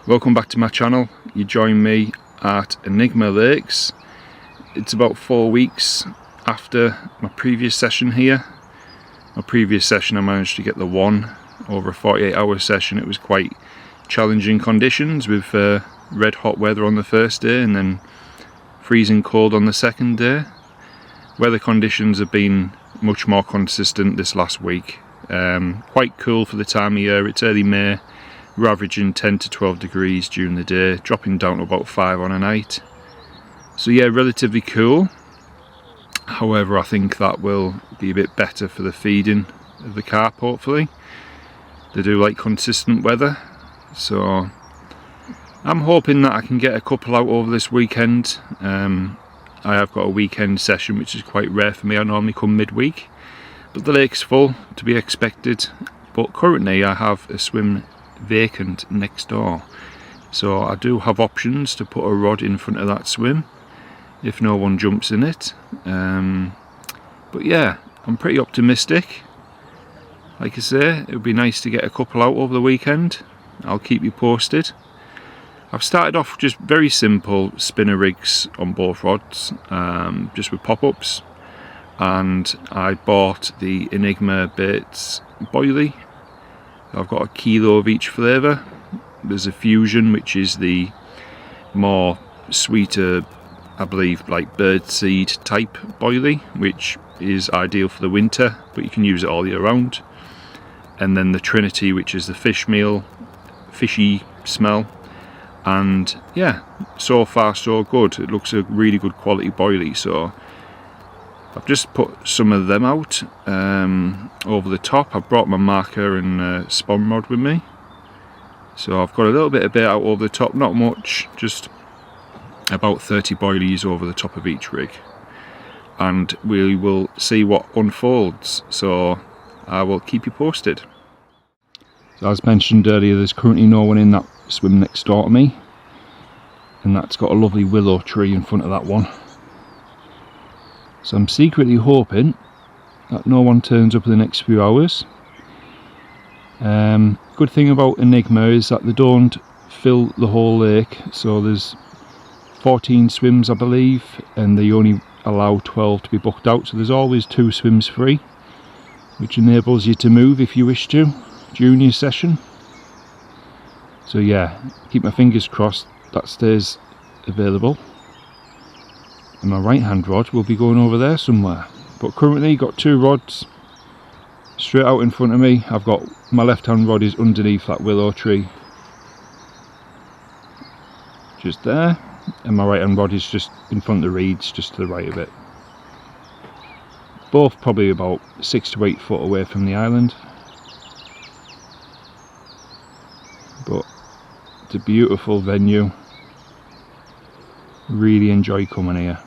Welcome back to my channel. You join me at Enigma Lakes. It's about 4 weeks after my previous session here. My previous session I managed to get the one over a 48-hour session. It was quite challenging conditions with red hot weather on the first day and then freezing cold on the second day. Weather conditions have been much more consistent this last week. Quite cool for the time of year. It's early May. We're averaging 10 to 12 degrees during the day, dropping down to about 5 on a night. So yeah, relatively cool. However, I think that will be a bit better for the feeding of the carp, hopefully. They do like consistent weather, so I'm hoping that I can get a couple out over this weekend. I have got a weekend session, which is quite rare for me. I normally come midweek, but the lake's full, to be expected. But currently I have a swim vacant next door, so I do have options to put a rod in front of that swim if no one jumps in it. But yeah, I'm pretty optimistic. Like I say, it would be nice to get a couple out over the weekend. I'll keep you posted. I've started off just very simple spinner rigs on both rods, just with pop-ups, and I bought the Enigma baits boilie. I've got a kilo of each flavour. There's a fusion, which is the more sweeter, I believe, like birdseed type boilie, which is ideal for the winter, but you can use it all year round. And then the Trinity, which is the fish meal, fishy smell. And yeah, so far so good. It looks a really good quality boilie, so I've just put some of them out over the top. I've brought my marker and spawn rod with me, so I've got a little bit of bait out over the top, not much, just about 30 boilies over the top of each rig, and we will see what unfolds, so I will keep you posted. So as mentioned earlier, there's currently no one in that swim next door to me, and that's got a lovely willow tree in front of that one. So I'm secretly hoping that no one turns up in the next few hours. Good thing about Enigma is that they don't fill the whole lake, so there's 14 swims I believe, and they only allow 12 to be booked out, so there's always 2 swims free, which enables you to move if you wish to during your session. So yeah, keep my fingers crossed that stays available. And my right hand rod will be going over there somewhere, but currently got 2 rods straight out in front of me. I've got my left hand rod is underneath that willow tree just there, and my right hand rod is just in front of the reeds just to the right of it. Both probably about 6 to 8 foot away from the island, but it's a beautiful venue. Really enjoy coming here.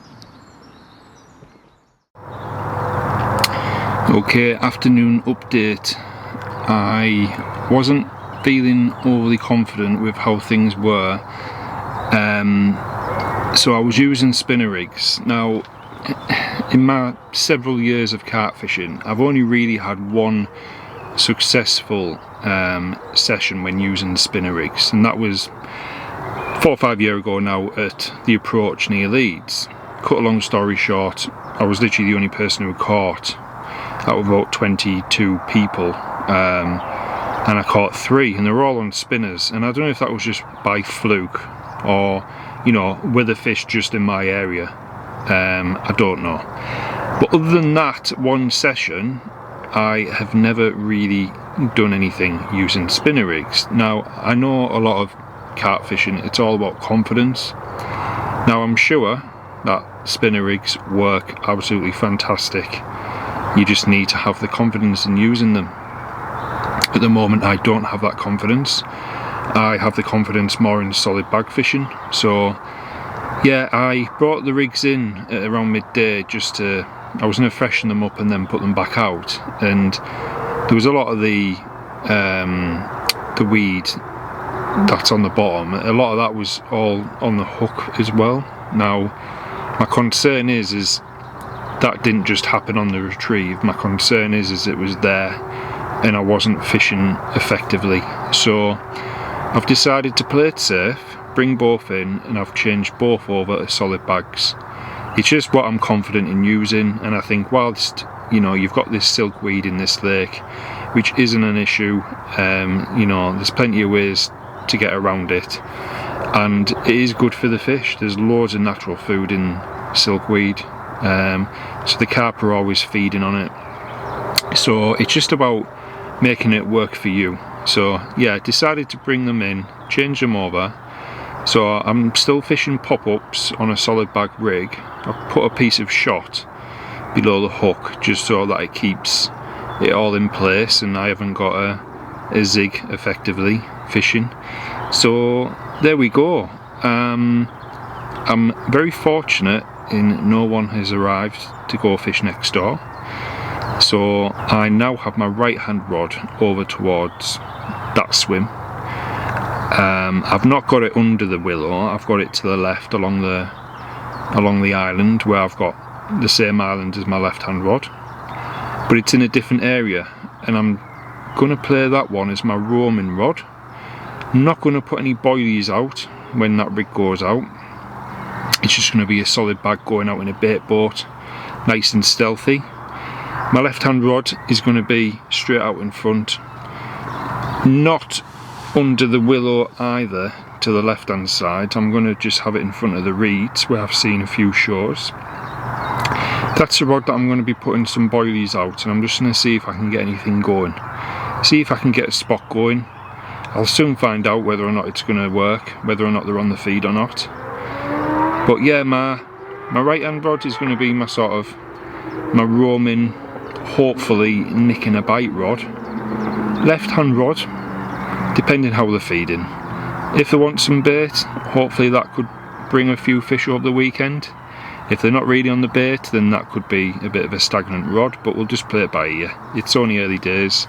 Okay, afternoon update. I wasn't feeling overly confident with how things were, so I was using spinner rigs. Now, in my several years of carp fishing, I've only really had one successful session when using spinner rigs, and that was 4 or 5 years ago now at the approach near Leeds. Cut a long story short, I was literally the only person who caught out of about 22 people, and I caught 3, and they were all on spinners, and I don't know if that was just by fluke or, you know, were the fish just in my area. I don't know, but other than that one session, I have never really done anything using spinner rigs. Now, I know a lot of carp fishing, it's all about confidence. Now, I'm sure that spinner rigs work absolutely fantastic. You just need to have the confidence in using them. At the moment, I don't have that confidence. I have the confidence more in solid bag fishing. So yeah, I brought the rigs in at around midday just to, I was going to freshen them up and then put them back out, and there was a lot of the weed that's on the bottom. A lot of that was all on the hook as well. Now, my concern is that didn't just happen on the retrieve. My concern is it was there and I wasn't fishing effectively. So I've decided to play it safe, bring both in, and I've changed both over to solid bags. It's just what I'm confident in using, and I think whilst you've got this silkweed in this lake, which isn't an issue, there's plenty of ways to get around it, and it is good for the fish. There's loads of natural food in silkweed, so the carp are always feeding on it. So it's just about making it work for you. So yeah, I decided to bring them in, change them over. So I'm still fishing pop-ups on a solid bag rig. I've put a piece of shot below the hook just so that it keeps it all in place and I haven't got a zig effectively fishing. So there we go. I'm very fortunate in no one has arrived to go fish next door. So I now have my right hand rod over towards that swim. I've not got it under the willow, I've got it to the left along the island where I've got the same island as my left hand rod, but it's in a different area, and I'm going to play that one as my roaming rod. I'm not going to put any boilies out when that rig goes out. It's just going to be a solid bag going out in a bait boat, nice and stealthy. My left hand rod is going to be straight out in front, not under the willow either to the left hand side. I'm going to just have it in front of the reeds where I've seen a few shows. That's the rod that I'm going to be putting some boilies out, and I'm just going to see if I can get anything going, see if I can get a spot going. I'll soon find out whether or not it's going to work, whether or not they're on the feed or not. But yeah, my right hand rod is going to be my roaming, hopefully nicking a bite rod. Left hand rod, depending how they're feeding. If they want some bait, hopefully that could bring a few fish over the weekend. If they're not really on the bait, then that could be a bit of a stagnant rod, but we'll just play it by ear. It's only early days.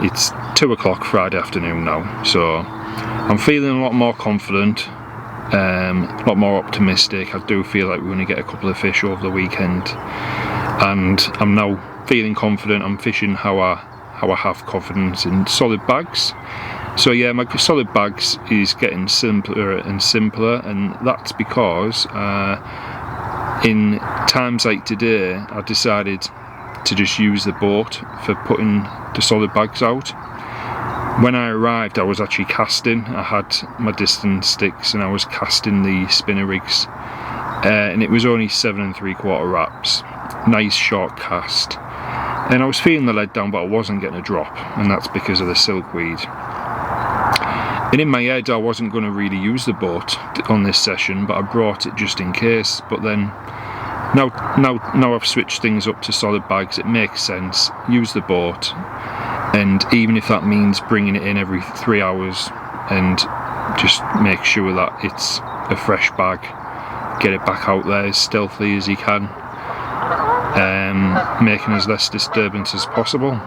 It's 2 o'clock Friday afternoon now, so I'm feeling a lot more confident, a lot more optimistic. I do feel like we're going to get a couple of fish over the weekend, and I'm now feeling confident. I'm fishing how I have confidence in solid bags. So yeah, my solid bags is getting simpler and simpler, and that's because in times like today I decided to just use the boat for putting the solid bags out. When I arrived I was actually casting. I had my distance sticks and I was casting the spinner rigs, and it was only 7 3/4 wraps, nice short cast, and I was feeling the lead down but I wasn't getting a drop, and that's because of the silkweed. And in my head I wasn't going to really use the boat on this session, but I brought it just in case. But then now I've switched things up to solid bags, it makes sense. Use the boat, and even if that means bringing it in every 3 hours and just make sure that it's a fresh bag, get it back out there as stealthily as you can, making as less disturbance as possible.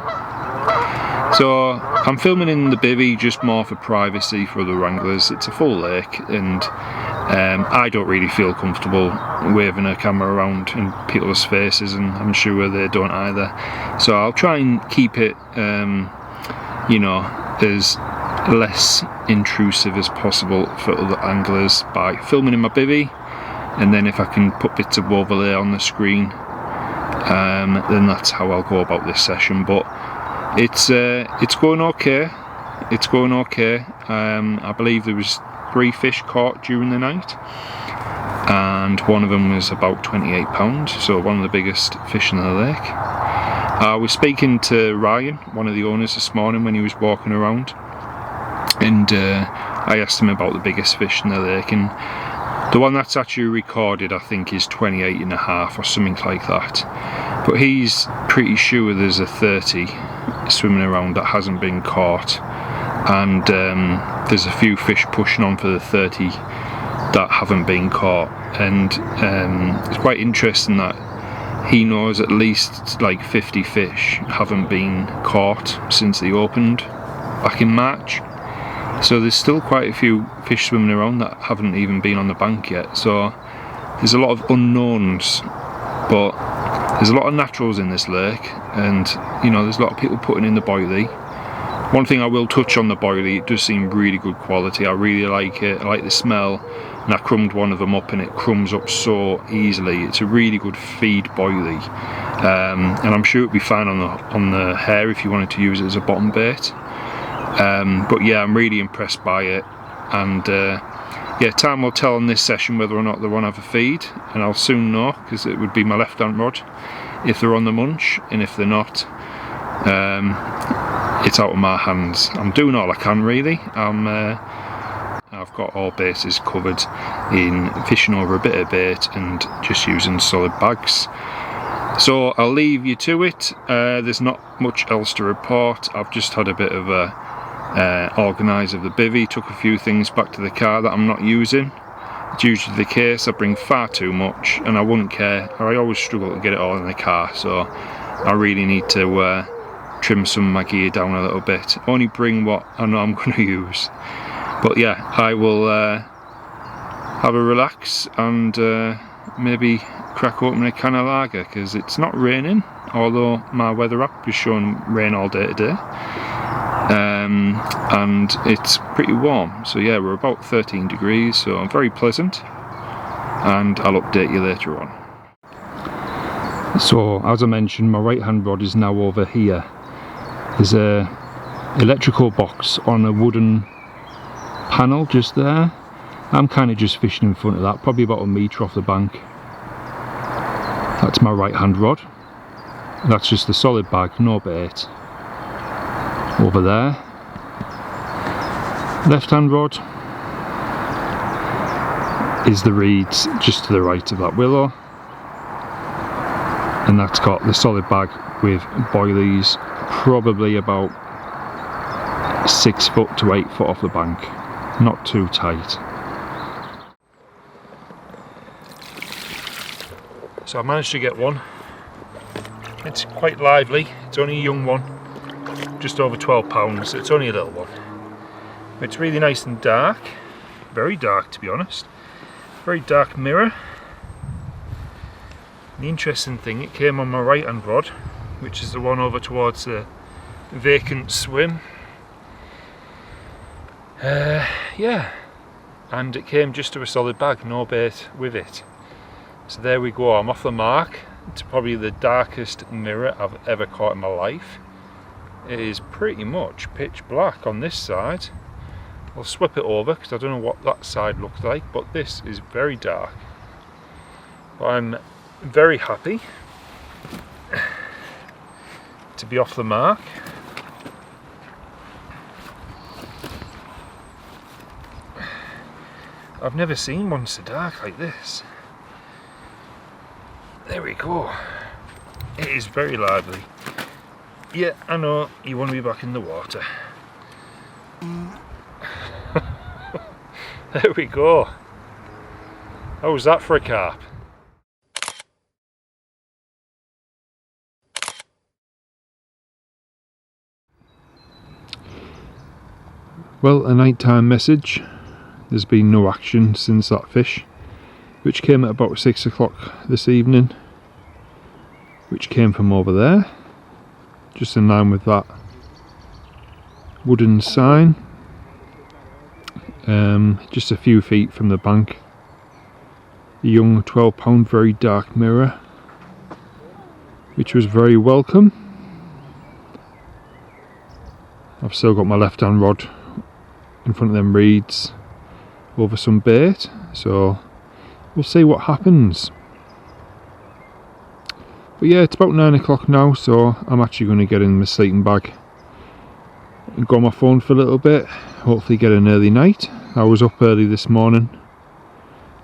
So I'm filming in the bivvy just more for privacy for other wranglers. It's a full lake, and I don't really feel comfortable waving a camera around in people's faces, and I'm sure they don't either. So I'll try and keep it as less intrusive as possible for other anglers by filming in my bivvy, and then if I can put bits of overlay on the screen, then that's how I'll go about this session. But it's going okay. It's going okay. I believe there was 3 fish caught during the night, and one of them was about 28 pounds, so one of the biggest fish in the lake. I was speaking to Ryan, one of the owners, this morning when he was walking around, and I asked him about the biggest fish in the lake, and the one that's actually recorded I think is 28.5 or something like that, but he's pretty sure there's a 30 swimming around that hasn't been caught, and there's a few fish pushing on for the 30 that haven't been caught. And it's quite interesting that he knows at least like 50 fish haven't been caught since they opened back in March. So there's still quite a few fish swimming around that haven't even been on the bank yet. So there's a lot of unknowns, but there's a lot of naturals in this lake, and there's a lot of people putting in the boilie. One thing I will touch on the boilie, it does seem really good quality. I really like it. I like the smell, and I crumbed one of them up and it crumbs up so easily. It's a really good feed boilie, and I'm sure it'd be fine on the hair if you wanted to use it as a bottom bait. But yeah, I'm really impressed by it, and yeah, time will tell in this session whether or not they want to have a feed, and I'll soon know, because it would be my left hand rod if they're on the munch, and if they're not, it's out of my hands. I'm doing all I can really. I've got all bases covered in fishing over a bit of bait and just using solid bags. So I'll leave you to it. There's not much else to report. I've just had a bit of a organise of the bivvy, took a few things back to the car that I'm not using. It's usually the case. I bring far too much and I wouldn't care, or I always struggle to get it all in the car, so I really need to trim some of my gear down a little bit. Only bring what I know I'm going to use. But yeah, I will have a relax and maybe crack open a can of lager, because it's not raining, although my weather app is showing rain all day today. And it's pretty warm, so yeah, we're about 13 degrees, so very pleasant, and I'll update you later on. So as I mentioned, my right hand rod is now over here. There's a electrical box on a wooden panel just there. I'm kind of just fishing in front of that, probably about a metre off the bank. That's my right hand rod. That's just the solid bag, no bait. Over there, left hand rod is the reeds just to the right of that willow, and that's got the solid bag with boilies probably about 6 foot to 8 foot off the bank, not too tight. So I managed to get one. It's quite lively, it's only a young one. Just over 12 pounds, it's only a little one. It's really nice and dark, very dark to be honest. Very dark mirror. The interesting thing, it came on my right hand rod, which is the one over towards the vacant swim. Yeah, and it came just to a solid bag, no bait with it. So there we go, I'm off the mark. It's probably the darkest mirror I've ever caught in my life. It is pretty much pitch black on this side. I'll swap it over because I don't know what that side looks like, but this is very dark. But I'm very happy to be off the mark. I've never seen one so dark like this. There we go. It is very lively. Yeah, I know, you want to be back in the water. There we go. How was that for a carp? Well, a nighttime message. There's been no action since that fish, which came at about 6 o'clock this evening, which came from over there. Just in line with that wooden sign, just a few feet from the bank. A young 12 pound very dark mirror, which was very welcome. I've still got my left hand rod in front of them reeds over some bait, so we'll see what happens. But yeah, it's about 9 o'clock now, so I'm actually going to get in my sleeping bag and go on my phone for a little bit, hopefully get an early night. I was up early this morning.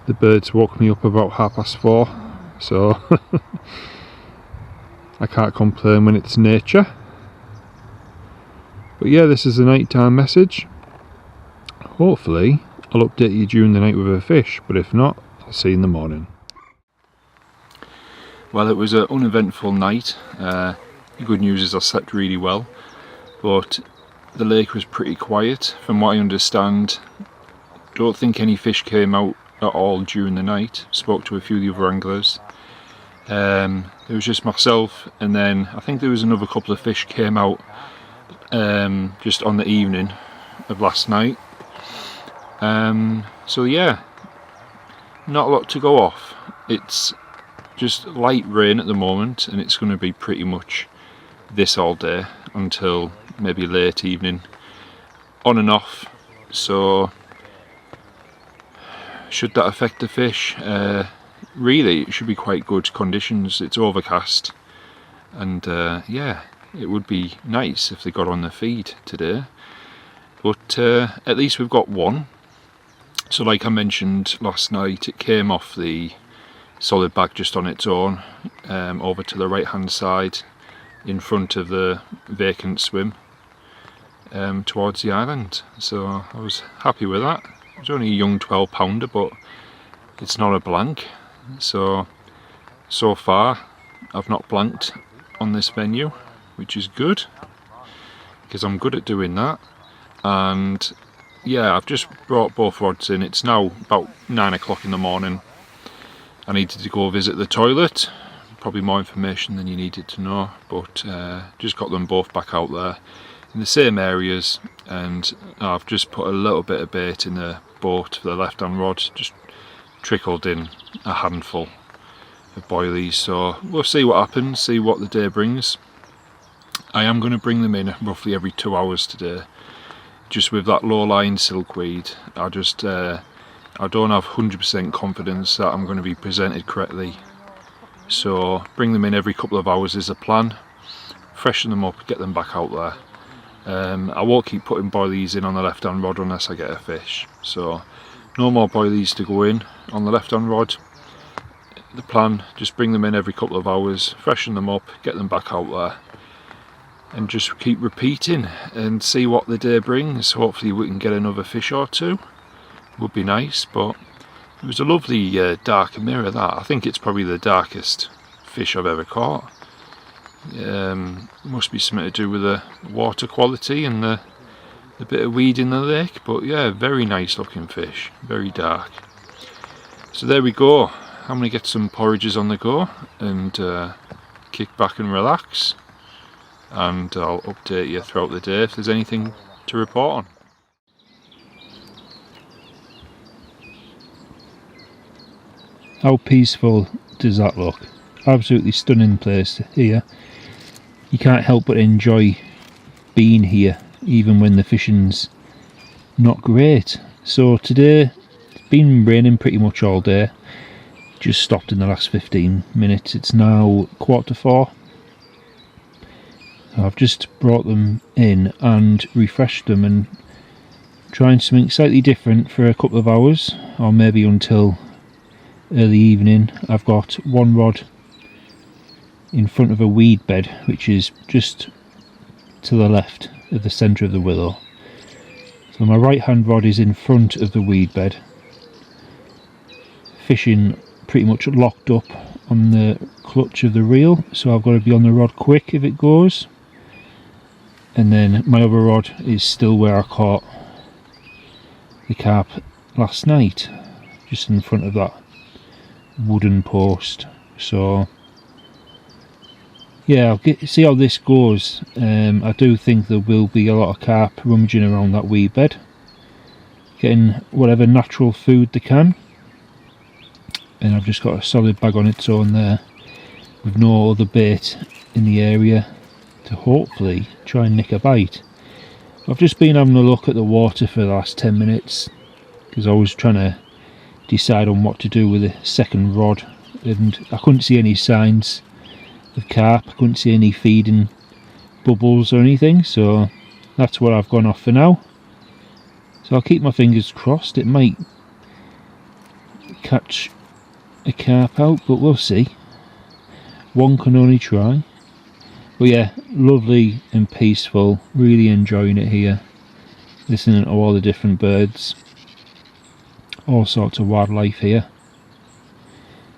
The birds woke me up about 4:30, so I can't complain when it's nature. But yeah, this is a nighttime message. Hopefully I'll update you during the night with a fish, but if not, I'll see you in the morning. Well, it was an uneventful night. The good news is I slept really well, but the lake was pretty quiet from what I understand. Don't think any fish came out at all during the night. Spoke to a few of the other anglers. There was just myself, and then I think there was another couple of fish came out just on the evening of last night. So yeah, not a lot to go off. It's just light rain at the moment, and it's going to be pretty much this all day until maybe late evening, on and off. So should that affect the fish? Really, it should be quite good conditions. It's overcast, and yeah, it would be nice if they got on the feed today, but at least we've got one. So like I mentioned last night, it came off the solid bag just on its own, over to the right hand side in front of the vacant swim, towards the island. So I was happy with that. It was only a young 12 pounder, but it's not a blank. So far I've not blanked on this venue, which is good, because I'm good at doing that. And yeah, I've just brought both rods in. It's now about 9 o'clock in the morning. I needed to go visit the toilet, probably more information than you needed to know, but just got them both back out there in the same areas, and I've just put a little bit of bait in the boat for the left hand rod, just trickled in a handful of boilies. So we'll see what happens, see what the day brings. I am going to bring them in roughly every 2 hours today. Just with that low-lying silkweed, I don't have 100% confidence that I'm going to be presented correctly. So bring them in every couple of hours is a plan. Freshen them up, get them back out there. I won't keep putting boilies in on the left-hand rod unless I get a fish. So no more boilies to go in on the left-hand rod. The plan, just bring them in every couple of hours, freshen them up, get them back out there, and just keep repeating and see what the day brings. Hopefully we can get another fish or two. Would be nice. But it was a lovely dark mirror, that. I think it's probably the darkest fish I've ever caught. Must be something to do with the water quality and the bit of weed in the lake, but yeah, very nice looking fish, very dark. So there we go. I'm going to get some porridges on the go and kick back and relax, and I'll update you throughout the day if there's anything to report on. How peaceful does that look? Absolutely stunning place here. You can't help but enjoy being here, even when the fishing's not great. So today it's been raining pretty much all day. Just stopped in the last 15 minutes. It's now 3:45. I've just brought them in and refreshed them and trying something slightly different for a couple of hours, or maybe until early evening. I've got one rod in front of a weed bed, which is just to the left of the centre of the willow. So my right hand rod is in front of the weed bed, fishing pretty much locked up on the clutch of the reel, so I've got to be on the rod quick if it goes. And then my other rod is still where I caught the carp last night, just in front of that wooden post. So yeah, I'll see how this goes. I do think there will be a lot of carp rummaging around that weed bed, getting whatever natural food they can. And I've just got a solid bag on its own there, with no other bait in the area to hopefully try and nick a bite. I've just been having a look at the water for the last 10 minutes, because I was trying to decide on what to do with the second rod, and I couldn't see any signs of carp. I couldn't see any feeding bubbles or anything, so that's what I've gone off for now. So I'll keep my fingers crossed. It might catch a carp out, but we'll see. One can only try. But yeah, lovely and peaceful, really enjoying it here, listening to all the different birds, all sorts of wildlife here.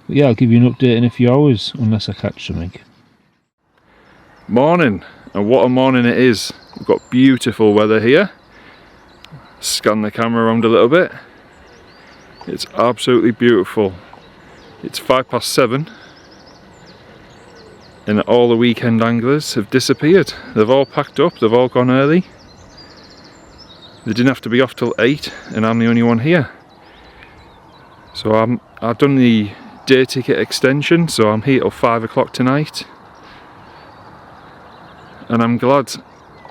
But yeah, I'll give you an update in a few hours, unless I catch something. Morning, and what a morning it is. We've got beautiful weather here. Scan the camera around a little bit. It's absolutely beautiful. It's 7:05, and all the weekend anglers have disappeared. They've all packed up, they've all gone early. They didn't have to be off till 8 and I'm the only one here. So I've done the day ticket extension, so I'm here till 5 o'clock tonight. And I'm glad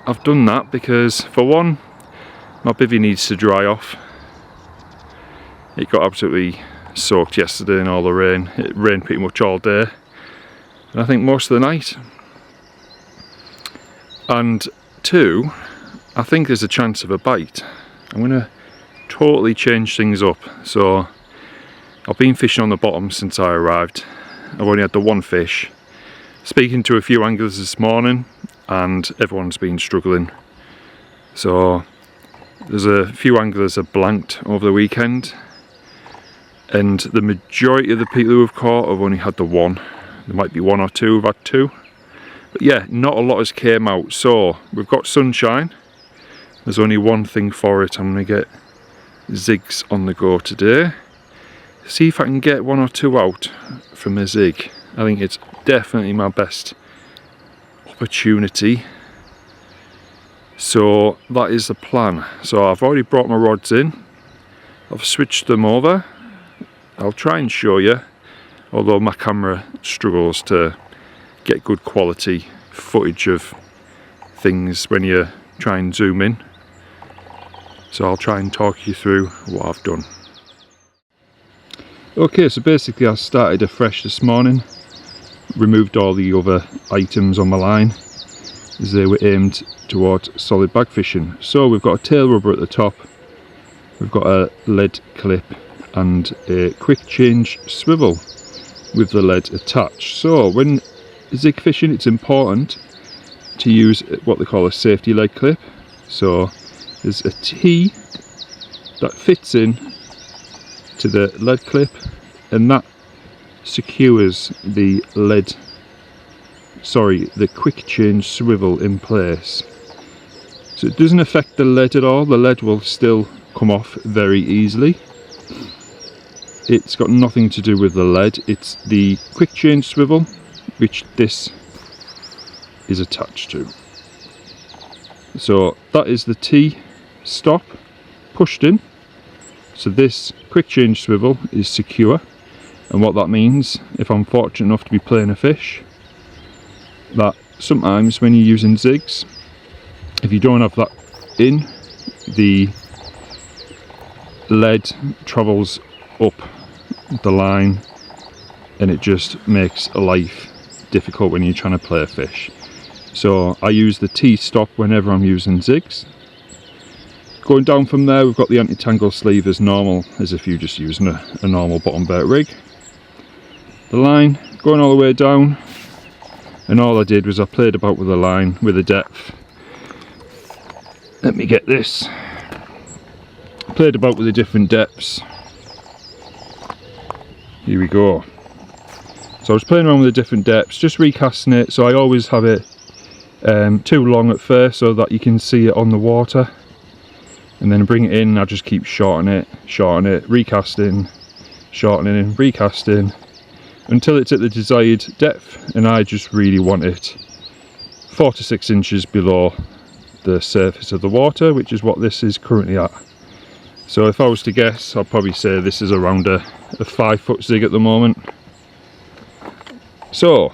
I've done that because, for one, my bivvy needs to dry off. It got absolutely soaked yesterday in all the rain. It rained pretty much all day, and I think most of the night. And two, I think there's a chance of a bite. I'm going to totally change things up. So I've been fishing on the bottom since I arrived. I've only had the one fish. Speaking to a few anglers this morning, and everyone's been struggling. So there's a few anglers that blanked over the weekend, and the majority of the people who have caught have only had the one. There might be one or two who've had two, but yeah, not a lot has came out. So we've got sunshine. There's only one thing for it. I'm going to get zigs on the go today. See if I can get one or two out from a zig. I think it's definitely my best opportunity. So that is the plan. So I've already brought my rods in. I've switched them over. I'll try and show you, although my camera struggles to get good quality footage of things when you try and zoom in. So I'll try and talk you through what I've done. Okay, so basically I started afresh this morning. Removed all the other items on my line as they were aimed towards solid bag fishing. So we've got a tail rubber at the top, we've got a lead clip and a quick change swivel with the lead attached. So when zig fishing, it's important to use what they call a safety lead clip. So there's a T that fits in to the lead clip, and that secures the quick change swivel in place. So it doesn't affect the lead at all. The lead will still come off very easily. It's got nothing to do with the lead. It's the quick change swivel which this is attached to. So that is the T stop pushed in. So this quick change swivel is secure. And what that means, if I'm fortunate enough to be playing a fish, that sometimes when you're using zigs, if you don't have that in, the lead travels up the line and it just makes life difficult when you're trying to play a fish. So I use the T-stop whenever I'm using zigs. Going down from there, we've got the anti-tangle sleeve as normal, as if you're just using a normal bottom bait rig. The line going all the way down, and all I did was I played about with the line, with the depth. Let me get this. Played about with the different depths. Here we go. So I was playing around with the different depths, just recasting it, so I always have it too long at first so that you can see it on the water. And then bring it in, I just keep shortening it, recasting, shortening, recasting, until it's at the desired depth, and I just really want it 4 to 6 inches below the surface of the water, which is what this is currently at. So if I was to guess, I'd probably say this is around a 5 foot zig at the moment. So,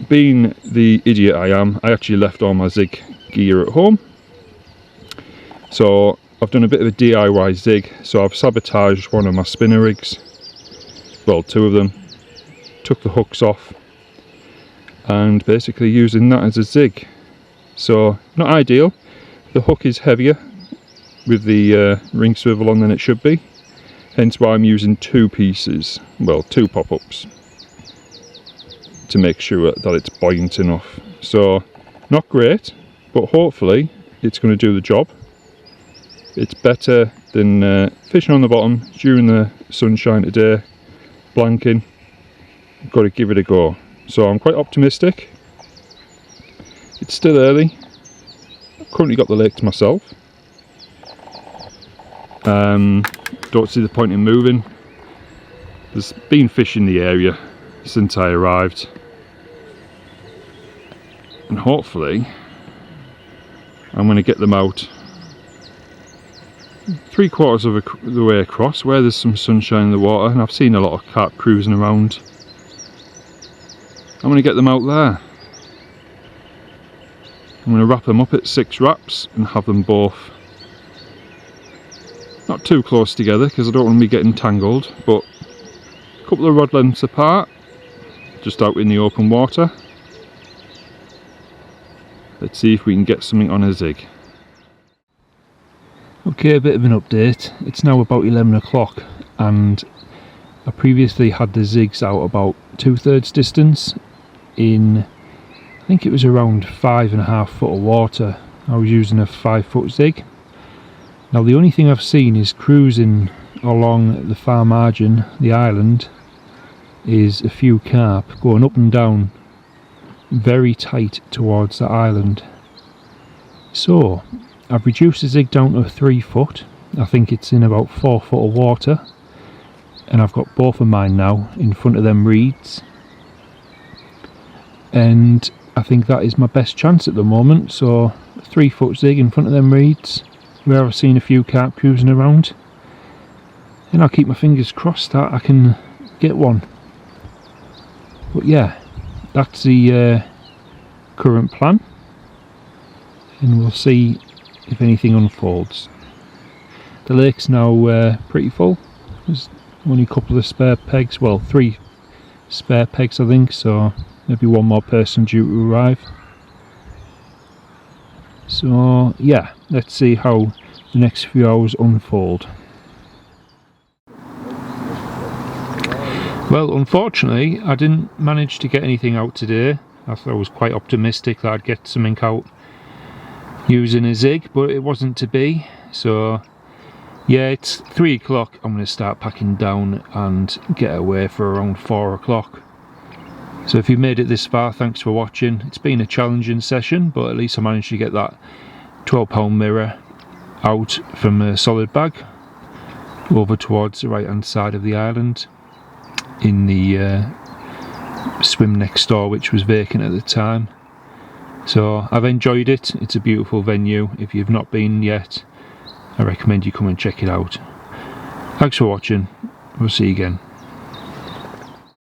being the idiot I am, I actually left all my zig gear at home. So I've done a bit of a DIY zig, so I've sabotaged one of my spinner rigs, well, 2 of them, took the hooks off, and basically using that as a zig. So not ideal. The hook is heavier with the ring swivel on than it should be, hence why I'm using 2 pieces, well, 2 pop-ups to make sure that it's buoyant enough. So not great, but hopefully it's going to do the job. It's better than fishing on the bottom during the sunshine today, blanking. Got to give it a go. So I'm quite optimistic. It's still early. I've currently got the lake to myself. Don't see the point in moving. There's been fish in the area since I arrived. and hopefully I'm going to get them out 3/4 of the way across where there's some sunshine in the water, and I've seen a lot of carp cruising around. I'm going to get them out there. I'm going to wrap them up at 6 wraps and have them both not too close together because I don't want to be getting tangled, but a couple of rod lengths apart, just out in the open water. Let's see if we can get something on a zig. Okay, a bit of an update. It's now about 11 o'clock and I previously had the zigs out about 2/3 distance in, I think it was around 5.5 foot of water. I was using a 5-foot zig. Now the only thing I've seen is cruising along the far margin, the island, is a few carp going up and down very tight towards the island. So I've reduced the zig down to 3 foot. I think it's in about 4 foot of water, and I've got both of mine now in front of them reeds, and I think that is my best chance at the moment. So 3 foot zig in front of them reeds where I've seen a few carp cruising around, and I'll keep my fingers crossed that I can get one. But yeah, that's the current plan, and we'll see if anything unfolds. The lake's now pretty full. There's only a couple of spare pegs, well 3 spare pegs I think, so maybe one more person due to arrive. So yeah, let's see how the next few hours unfold. Well, unfortunately I didn't manage to get anything out today. I thought I was quite optimistic that I'd get something out using a zig, but it wasn't to be. So yeah, it's 3 o'clock. I'm going to start packing down and get away for around 4 o'clock. So if you've made it this far, thanks for watching. It's been a challenging session, but at least I managed to get that 12-pound mirror out from a solid bag over towards the right hand side of the island in the swim next door, which was vacant at the time. So I've enjoyed it. It's a beautiful venue. If you've not been yet, I recommend you come and check it out. Thanks for watching. We'll see you again.